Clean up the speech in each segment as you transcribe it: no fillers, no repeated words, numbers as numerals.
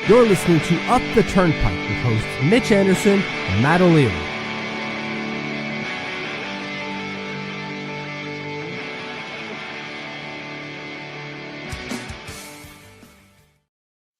You're listening to Up the Turnpike with hosts Mitch Anderson and Matt O'Leary.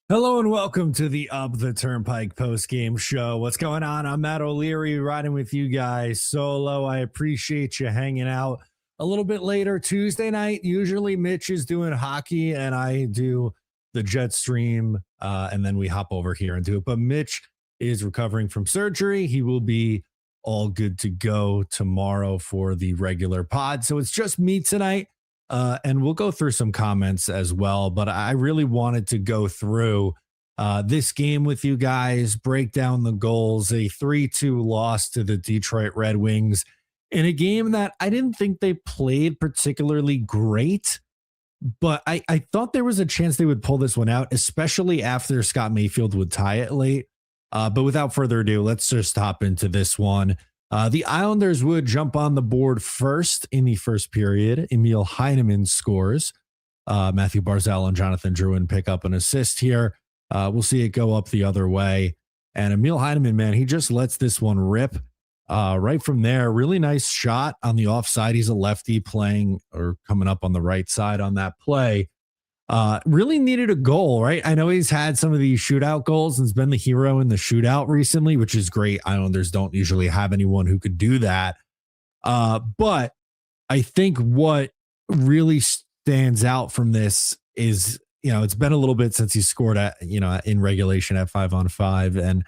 Hello and welcome to the Up the Turnpike post-game show. What's going on? I'm Matt O'Leary riding with you guys solo. I appreciate you hanging out a little bit later Tuesday night. Usually Mitch is doing hockey and I do the jet stream and then we hop over here and do it. But Mitch is recovering from surgery. He will be all good to go tomorrow for the regular pod. So it's just me tonight. And we'll go through some comments as well, but I really wanted to go through this game with you guys, break down the goals, a 3-2 loss to the Detroit Red Wings in a game that I didn't think they played particularly great, but I thought there was a chance they would pull this one out, especially after Scott Mayfield would tie it late. But without further ado, let's just hop into this one. The Islanders would jump on the board first in the first period. Emil Heineman scores. Matthew Barzal and Jonathan Drouin pick up an assist here. We'll see it go up the other way. And Emil Heineman, man, he just lets this one rip right from there. Really nice shot on the offside. He's a lefty playing or coming up on the right side on that play. Really needed a goal, right? I know he's had some of these shootout goals and has been the hero in the shootout recently, which is great. Islanders don't usually have anyone who could do that. But I think what really stands out from this is, it's been a little bit since he scored at, in regulation at 5-on-5, and,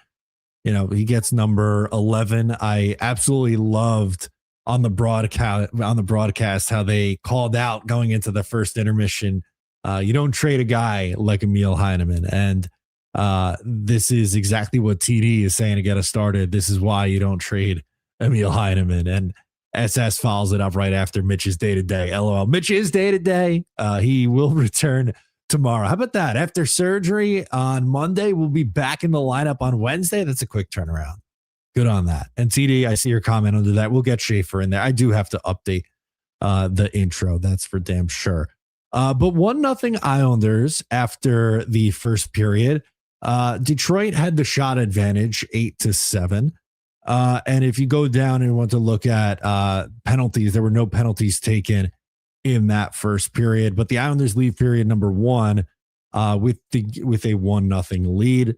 he gets number 11. I absolutely loved on the broadcast how they called out going into the first intermission. You don't trade a guy like Emil Heineman. And this is exactly what TD is saying to get us started. This is why you don't trade Emil Heineman. And SS follows it up right after Mitch's day-to-day. LOL. Mitch is day-to-day. He will return tomorrow. How about that? After surgery on Monday, we'll be back in the lineup on Wednesday. That's a quick turnaround. Good on that. And TD, I see your comment under that. We'll get Schaefer in there. I do have to update the intro. That's for damn sure. But 1-0 Islanders after the first period. Detroit had the shot advantage 8-7. And if you go down and want to look at penalties, there were no penalties taken in that first period. But the Islanders leave period number 1 with a 1-0 lead.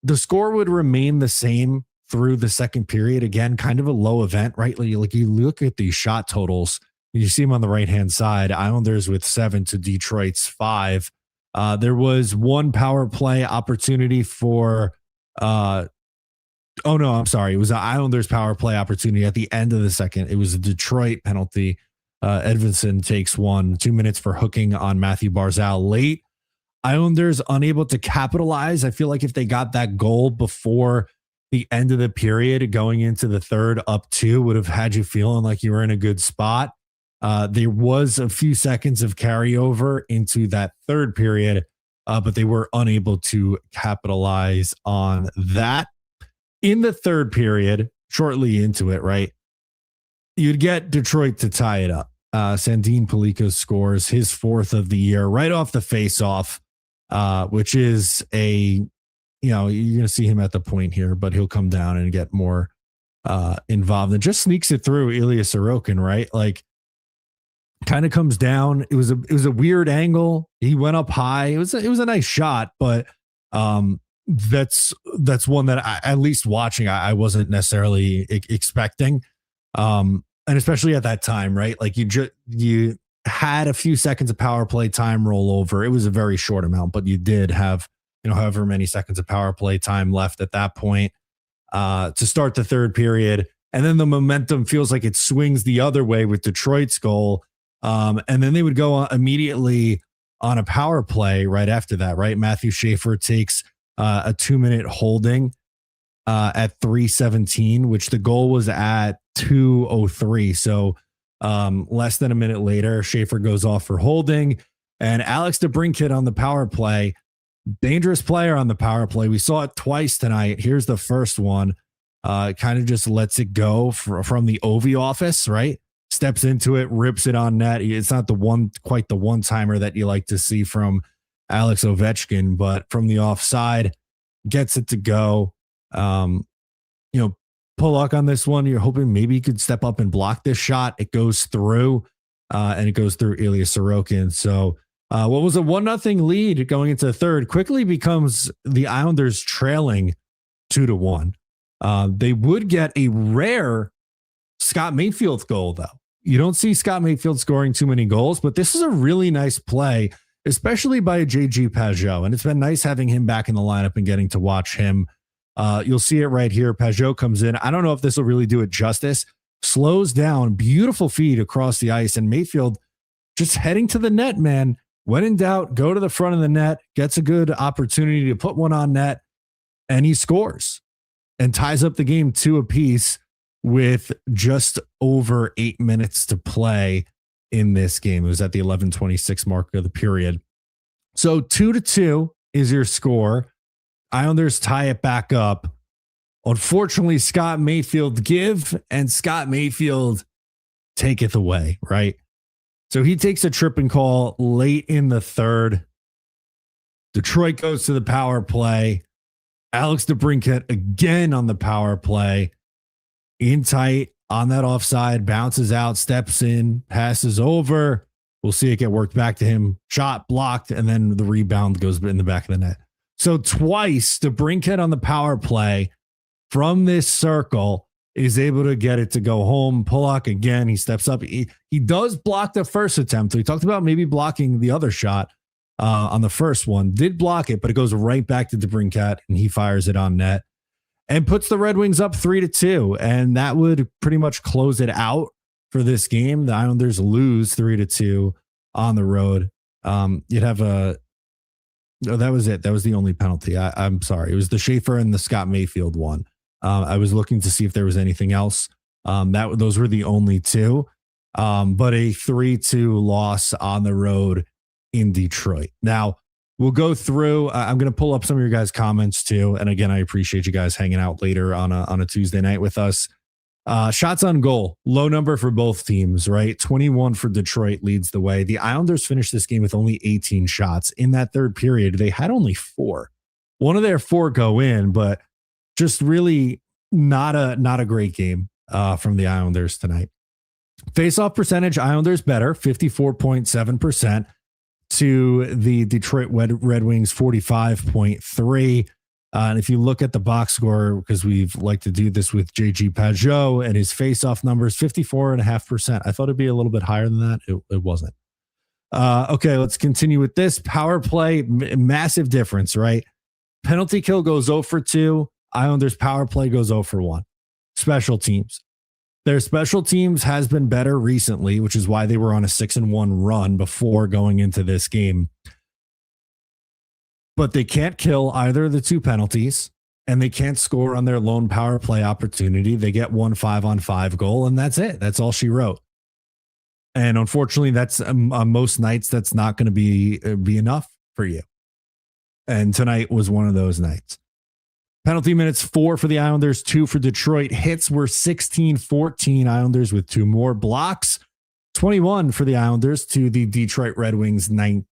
The score would remain the same through the second period. Again, kind of a low event, right? Like you look at these shot totals. You see them on the right-hand side, Islanders with 7 to Detroit's 5. There was one power play opportunity for, it was an Islanders power play opportunity at the end of the second. It was a Detroit penalty. Edvinson takes 2 minutes for hooking on Matthew Barzal late. Islanders unable to capitalize. I feel like if they got that goal before the end of the period, going into the third up 2 would have had you feeling like you were in a good spot. There was a few seconds of carryover into that third period, but they were unable to capitalize on that. In the third period, shortly into it, right, you'd get Detroit to tie it up. Sandin Pellikka scores his 4th of the year right off the face-off, which is you're going to see him at the point here, but he'll come down and get more involved and just sneaks it through Ilya Sorokin, right? Like, kind of comes down. It was a weird angle. He went up high. It was a nice shot, but that's one that at least watching, I wasn't necessarily expecting. And especially at that time, right? Like you had a few seconds of power play time roll over. It was a very short amount, but you did have, however many seconds of power play time left at that point to start the third period. And then the momentum feels like it swings the other way with Detroit's goal. And then they would go immediately on a power play right after that, right? Matthew Schaefer takes a 2-minute holding at 3:17, which the goal was at 2:03. So less than a minute later, Schaefer goes off for holding. And Alex DeBrincat on the power play, dangerous player on the power play. We saw it twice tonight. Here's the first one. Kind of just lets it go from the Ovi office, right? Steps into it, rips it on net. It's not quite the one-timer that you like to see from Alex Ovechkin, but from the offside, gets it to go. Pull on this one. You're hoping maybe he could step up and block this shot. It goes through, and it goes through Ilya Sorokin. So what was a 1-0 lead going into the third quickly becomes the Islanders trailing 2-1. They would get a rare Scott Mayfield goal, though. You don't see Scott Mayfield scoring too many goals, but this is a really nice play, especially by JG Pageau. And it's been nice having him back in the lineup and getting to watch him. You'll see it right here. Pageau comes in. I don't know if this will really do it justice. Slows down, beautiful feed across the ice, and Mayfield just heading to the net, man. When in doubt, go to the front of the net, gets a good opportunity to put one on net, and he scores and ties up the game 2 apiece with just over 8 minutes to play in this game. It was at the 11:26 mark of the period. So 2-2 is your score. Islanders tie it back up. Unfortunately, Scott Mayfield give and Scott Mayfield taketh away, right? So he takes a tripping call late in the third. Detroit goes to the power play. Alex DeBrincat again on the power play. In tight on that offside, bounces out, steps in, passes over. We'll see it get worked back to him. Shot blocked, and then the rebound goes in the back of the net. So twice, DeBrincat on the power play from this circle is able to get it to go home. Pulock again, he steps up. He does block the first attempt. So we talked about maybe blocking the other shot on the first one. Did block it, but it goes right back to DeBrincat, and he fires it on net and puts the Red Wings up 3-2. And that would pretty much close it out for this game. The Islanders lose 3-2 on the road. You'd have that was it. That was the only penalty. I'm sorry. It was the Schaefer and the Scott Mayfield one. I was looking to see if there was anything else. Those were the only two. But a 3-2 loss on the road in Detroit. Now, we'll go through. I'm going to pull up some of your guys' comments too. And again, I appreciate you guys hanging out later on a Tuesday night with us. Shots on goal, low number for both teams, right? 21 for Detroit leads the way. The Islanders finished this game with only 18 shots. In that third period, they had only 4. One of their 4 go in, but just really not a great game from the Islanders tonight. Face-off percentage, Islanders better, 54.7%. To the Detroit Red Wings 45.3. And if you look at the box score, because we've liked to do this with JG Pageau and his face-off numbers, 54.5%. I thought it'd be a little bit higher than that. It wasn't. Okay, let's continue with this. Power play, massive difference, right? Penalty kill goes 0 for 2. Islanders power play goes 0 for 1. Special teams. Their special teams has been better recently, which is why they were on a 6-1 run before going into this game. But they can't kill either of the 2 penalties, and they can't score on their lone power play opportunity. They get 1 5-on-5 goal, and that's it. That's all she wrote. And unfortunately, that's on most nights, that's not going to be enough for you. And tonight was one of those nights. Penalty minutes 4 for the Islanders, 2 for Detroit. Hits were 16-14. Islanders with 2 more. Blocks 21 for the Islanders to the Detroit Red Wings 19.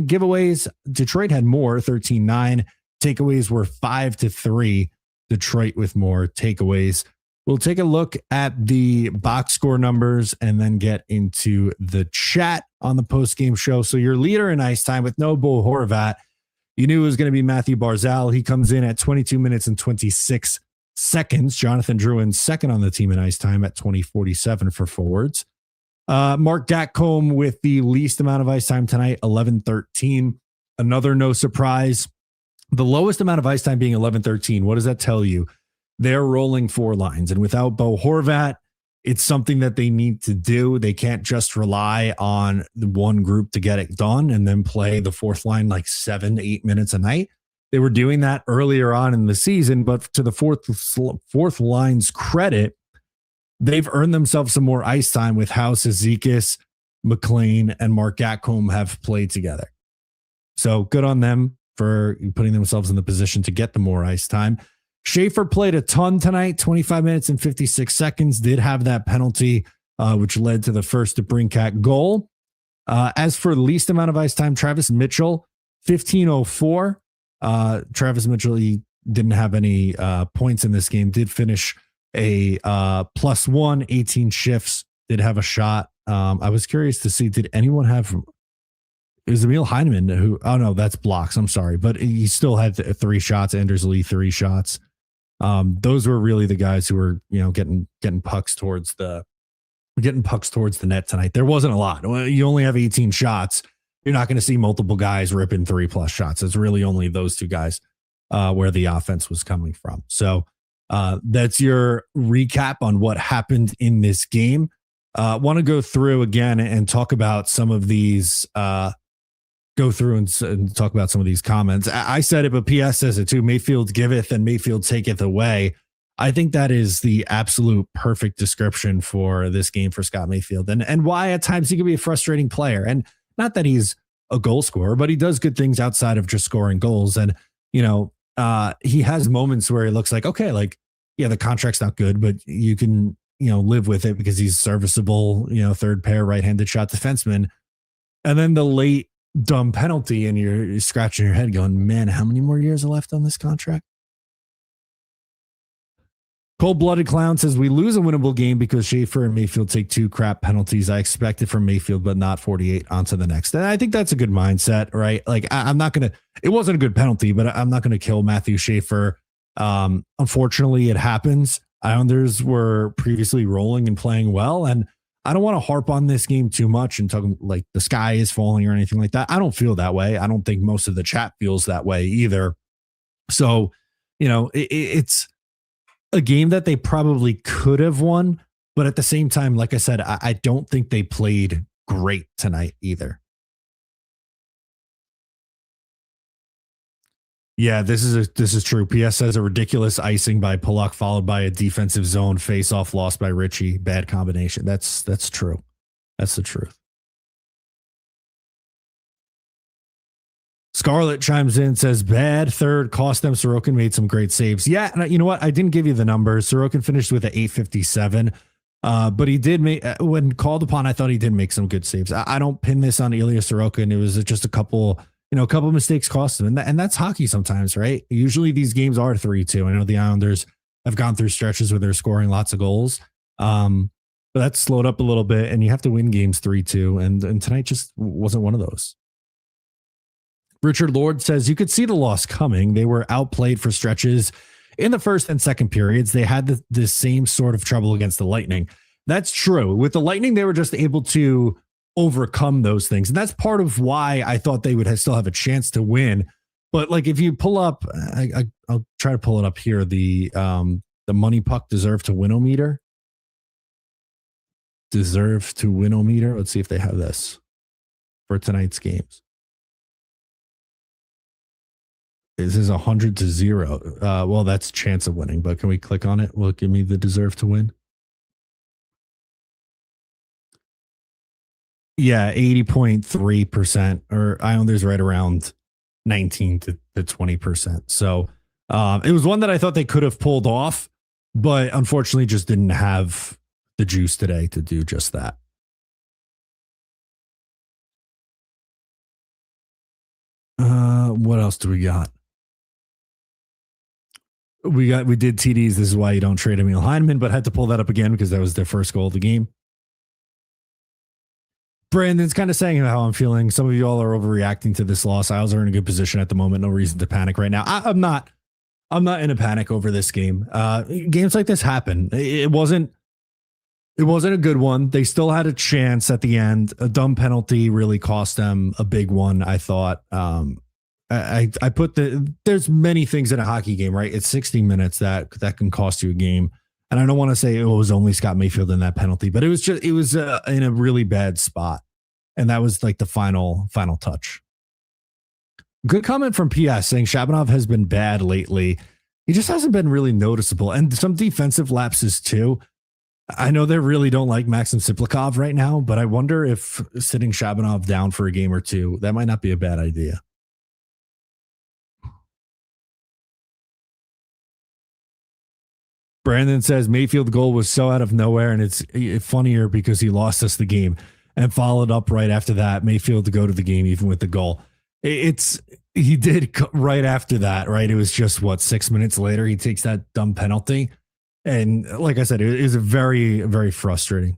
Giveaways, Detroit had more, 13-9. Takeaways were 5-3. Detroit with more takeaways. We'll take a look at the box score numbers and then get into the chat on the post-game show. So your leader in ice time with no Bo Horvat. You knew it was going to be Matthew Barzal. He comes in at 22 minutes and 26 seconds. Jonathan Drouin second on the team in ice time at 20:47 for forwards. Mark Gatcomb with the least amount of ice time tonight, 11:13. Another no surprise. The lowest amount of ice time being 11:13. What does that tell you? They're rolling 4 lines. And without Bo Horvat, it's something that they need to do. They can't just rely on the one group to get it done and then play the 4th line like 7-8 minutes a night. They were doing that earlier on in the season, but to the fourth line's credit, they've earned themselves some more ice time with how Zizekas, McLean, and Mark Gatcomb have played together. So good on them for putting themselves in the position to get the more ice time. Schaefer played a ton tonight, 25 minutes and 56 seconds, did have that penalty, which led to the first DeBrincat goal. As for the least amount of ice time, Travis Mitchell, 15:04. Travis Mitchell, he didn't have any points in this game, did finish a +1, 18 shifts, did have a shot. I was curious to see, did anyone have, it was Emil Heinemann who, oh no, that's blocks. I'm sorry, but he still had 3 shots. Anders Lee, 3 shots. Those were really the guys who were, getting pucks towards the net tonight. There wasn't a lot. You only have 18 shots. You're not going to see multiple guys ripping 3+ shots. It's really only those 2 guys where the offense was coming from. So that's your recap on what happened in this game. Want to go through again and talk about some of these. Go through and talk about some of these comments. I said it, but PS says it too. Mayfield giveth and Mayfield taketh away. I think that is the absolute perfect description for this game for Scott Mayfield, and why at times he can be a frustrating player. And not that he's a goal scorer, but he does good things outside of just scoring goals. And, he has moments where he looks like, okay, like, yeah, the contract's not good, but you can, live with it because he's serviceable, third pair right-handed shot defenseman. And then the late dumb penalty, and you're scratching your head going, man, how many more years are left on this contract? Cold-blooded clown says we lose a winnable game because Schaefer and Mayfield take 2 crap penalties. I expect it from Mayfield, but not 48 on to the next. And I think that's a good mindset, right? Like I'm not going to, it wasn't a good penalty, but I'm not going to kill Matthew Schaefer. Unfortunately it happens. Islanders were previously rolling and playing well. And I don't want to harp on this game too much and talk like the sky is falling or anything like that. I don't feel that way. I don't think most of the chat feels that way either. So, it's a game that they probably could have won, but at the same time, like I said, I don't think they played great tonight either. Yeah, this is true. PS says a ridiculous icing by Pulock followed by a defensive zone face-off lost by Richie. Bad combination. That's true. That's the truth. Scarlett chimes in, says bad third cost them. Sorokin made some great saves. Yeah, and you know what? I didn't give you the numbers. Sorokin finished with an 857, but he did make, when called upon, I thought he did make some good saves. I don't pin this on Ilya Sorokin. It was just a couple mistakes cost him, and that's hockey sometimes, right? Usually these games are 3-2. I know the Islanders have gone through stretches where they're scoring lots of goals, but that's slowed up a little bit, and you have to win games 3-2, and tonight just wasn't one of those. Richard Lord says you could see the loss coming. They were outplayed for stretches in the first and second periods. They had the same sort of trouble against the Lightning. That's true. With the Lightning, they were just able to overcome those things. And that's part of why I thought they would still have a chance to win. But like, if you pull up, I'll try to pull it up here. The money puck deserve to win-o-meter. Deserve to win-o-meter. Let's see if they have this for tonight's games. This is 100-0. Well, that's chance of winning, but can we click on it? Will it give me the deserve to win? Yeah, 80.3%, or Islanders right around 19 to 20%. So it was one that I thought they could have pulled off, but unfortunately just didn't have the juice today to do just that. What else do we got? We did TDs. This is why you don't trade Emil Heinemann, but had to pull that up again because that was their first goal of the game. Brandon's kind of saying how I'm feeling. Some of you all are overreacting to this loss. Isles are in a good position at the moment. No reason to panic right now. I'm not in a panic over this game. Games like this happen. It wasn't a good one. They still had a chance at the end. A dumb penalty really cost them a big one, I thought. I put there's many things in a hockey game, right? It's 60 minutes that can cost you a game. And I don't want to say it was only Scott Mayfield in that penalty, but it was in a really bad spot. And that was like the final touch. Good comment from PS saying Shabanov has been bad lately. He just hasn't been really noticeable, and some defensive lapses too. I know they really don't like Maxim Siplikov right now, but I wonder if sitting Shabanov down for a game or two, that might not be a bad idea. Brandon says Mayfield goal was so out of nowhere, and it's funnier because he lost us the game and followed up right after that. Mayfield to go to the game even with the goal. It's He did right after that, right? It was just 6 minutes later, he takes that dumb penalty. And like I said, it is very, very frustrating.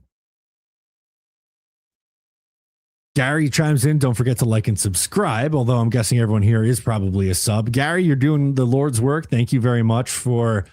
Gary chimes in. Don't forget to like and subscribe, although I'm guessing everyone here is probably a sub. Gary, you're doing the Lord's work. Thank you very much for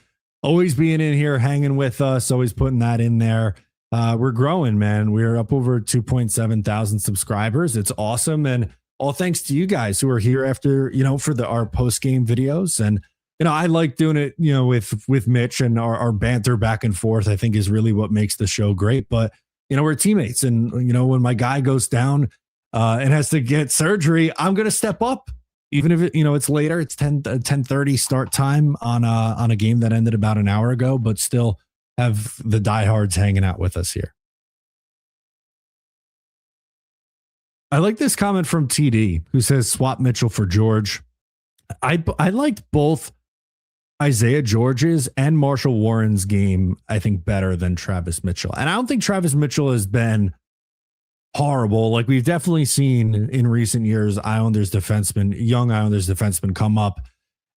always being in here, hanging with us, always putting that in there. We're growing, man. We're up over 2.7 thousand subscribers. It's awesome. And all thanks to you guys who are here after, for our post-game videos. And, I like doing it, with Mitch, and our banter back and forth, I think, is really what makes the show great. But, we're teammates. And, when my guy goes down and has to get surgery, I'm going to step up. Even if it's later, it's 10:30 start time on a game that ended about an hour ago, but still have the diehards hanging out with us here. I like this comment from TD, who says swap Mitchell for George. I liked both Isaiah George's and Marshall Warren's game, I think, better than Travis Mitchell. And I don't think Travis Mitchell has been horrible. Like we've definitely seen in recent years, young Islanders defensemen come up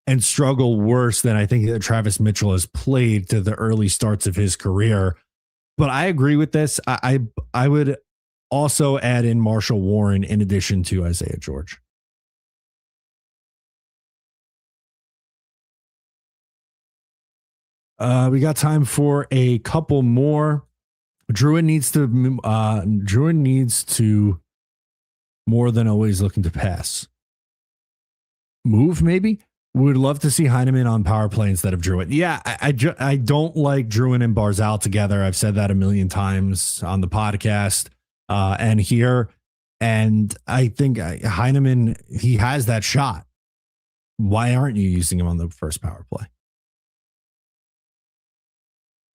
and struggle worse than I think that Travis Mitchell has played to the early starts of his career. But I agree with this. I would also add in Marshall Warren in addition to Isaiah George. We got time for a couple more. Druin needs to more than always looking to pass. Move, maybe? Would love to see Heineman on power play instead of Druin. Yeah, I don't like Druin and Barzal together. I've said that a million times on the podcast and here. And I think Heineman, he has that shot. Why aren't you using him on the first power play?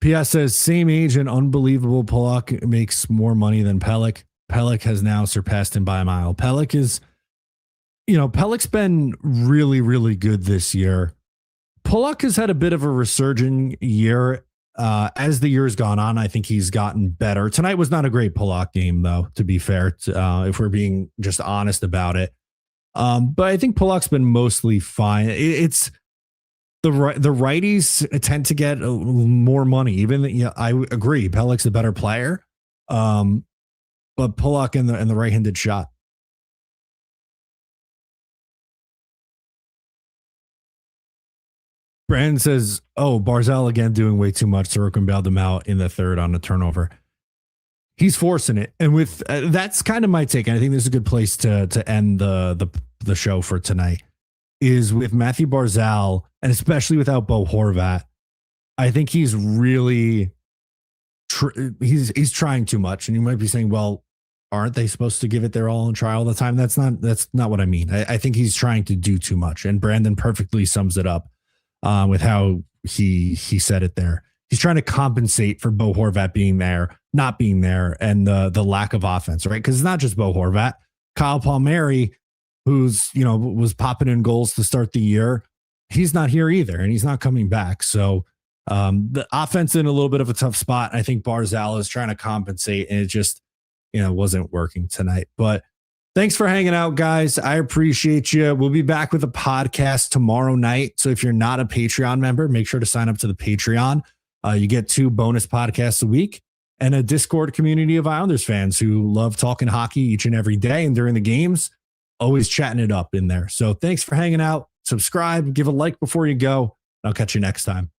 PS says, same age and unbelievable. Pollock makes more money than Pelech. Pelech has now surpassed him by a mile. Pelech's been really, really good this year. Pollock has had a bit of a resurgent year. As the year's gone on, I think he's gotten better. Tonight was not a great Pollock game, though, to be fair, if we're being just honest about it. But I think Pollock's been mostly fine. It's the righties tend to get more money. Even I agree, Pelech's a better player, but Pollock in the right-handed shot. Brandon says, "Oh, Barzal again doing way too much. Sorokin bailed him out in the third on a turnover. He's forcing it, and with that's kind of my take. And I think this is a good place to end the show for tonight. Is with Matthew Barzal, and especially without Bo Horvat, I think he's really he's trying too much. And you might be saying, well, aren't they supposed to give it their all and try all the time? That's not what I mean. I think he's trying to do too much, and Brandon perfectly sums it up with how he said it there. He's trying to compensate for Bo Horvat being there, not being there, and the lack of offense, right? Because it's not just Bo Horvat. Kyle Palmieri, who's was popping in goals to start the year, he's not here either, and he's not coming back. So the offense in a little bit of a tough spot. I think Barzal is trying to compensate, and it just wasn't working tonight. But thanks for hanging out, guys. I appreciate you. We'll be back with a podcast tomorrow night. So if you're not a Patreon member, make sure to sign up to the Patreon. You get 2 bonus podcasts a week and a Discord community of Islanders fans who love talking hockey each and every day. And during the games, always chatting it up in there. So thanks for hanging out. Subscribe, give a like before you go. I'll catch you next time.